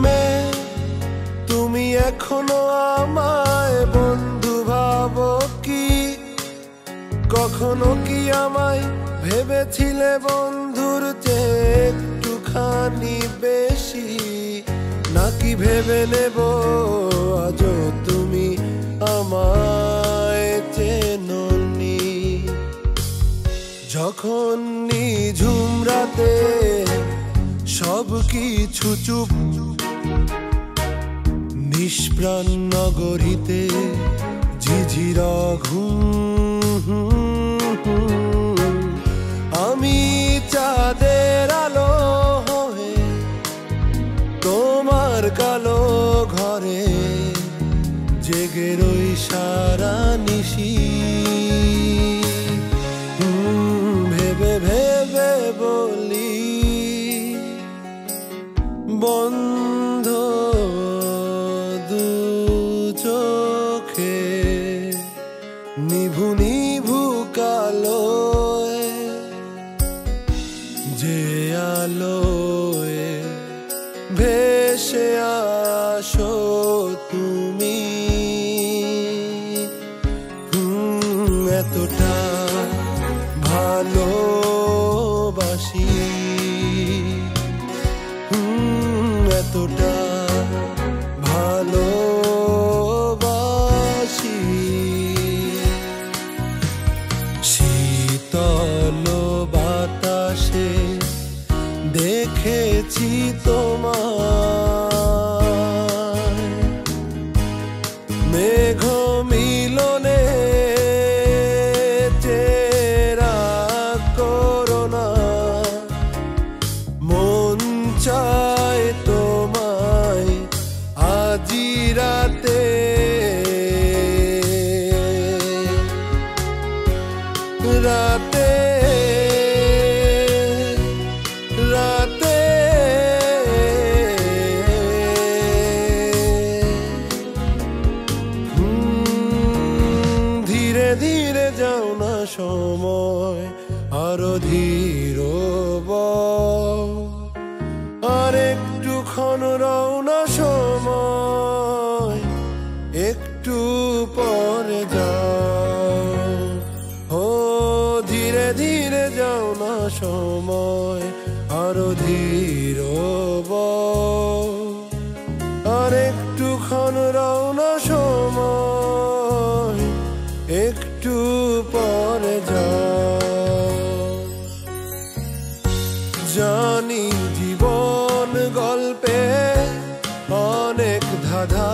মেয়ে তুমি এখনো আমায় বন্ধু ভাবো কি? কখনো কি আমায় ভেবেছিলে বন্ধুর চেয়ে একটুখানি বেশি? নাকি ভেবে নেব আজও তুমি আমায় চেননি? যখন নিঝুম রাতে সব কিছু চুপ, নিষ্প্রাণ নগরীতে ঝিঝিরা ঘুম, আমি চাঁদের আলো হয়ে তোমার কালো ঘরে জেগে রই সারা নিশি। ভেবে ভেবে বলি বন্ধ দু চোখে নিভু নিভু কালোয় যে আলোয় ভেসে আসো তুমি। এতটা ভালোবাসি, এতটা ভালোবাসি। শীতল বাতাসে দেখেছি তোমায়, মেঘ মিলনে চেরা করোনা। মন চায় তোমায় আজি রাতে, রাতে রাতে। ধীরে ধীরে যাও না সময় আরো ধীর বও, আর একটুক্ষণ রও না সময় একটু পরে যাও। ও ধীরে ধীরে যাও না সময় আরো ধীর বও, আর একটুক্ষণ রও না সময় একটু পরে যাও। জানি জীবন গল্পে অনেক ধাঁধা,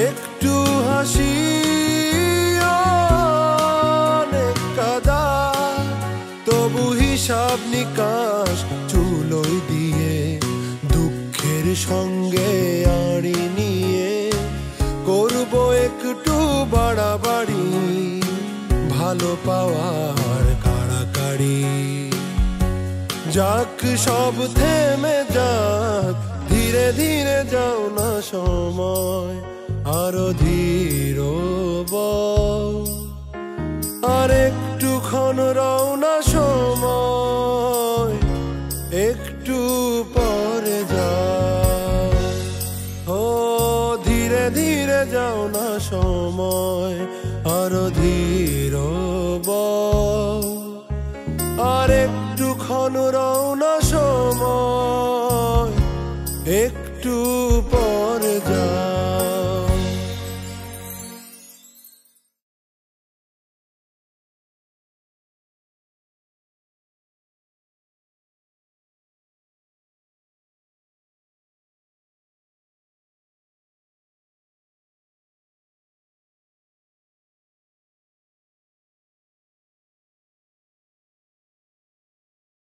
একটু হাসি অনেক কাদা। তবু হিসাব নিকাশ চুলোয় দিয়ে দুঃখের সঙ্গে আড়ি নিয়ে করবো একটু বাড়াবাড়ি, ভালো পাওয়ার কাড়াকাড়ি। যাক সব থেমে যাক, ধীরে ধীরে যাও না সময় আরো ধীর বও, আর একটুক্ষণ রও না সময় একটু পরে যাও। ও ধীরে ধীরে যাও না সময় আরো ধীর বও, আর একটুক্ষণ রও না সময়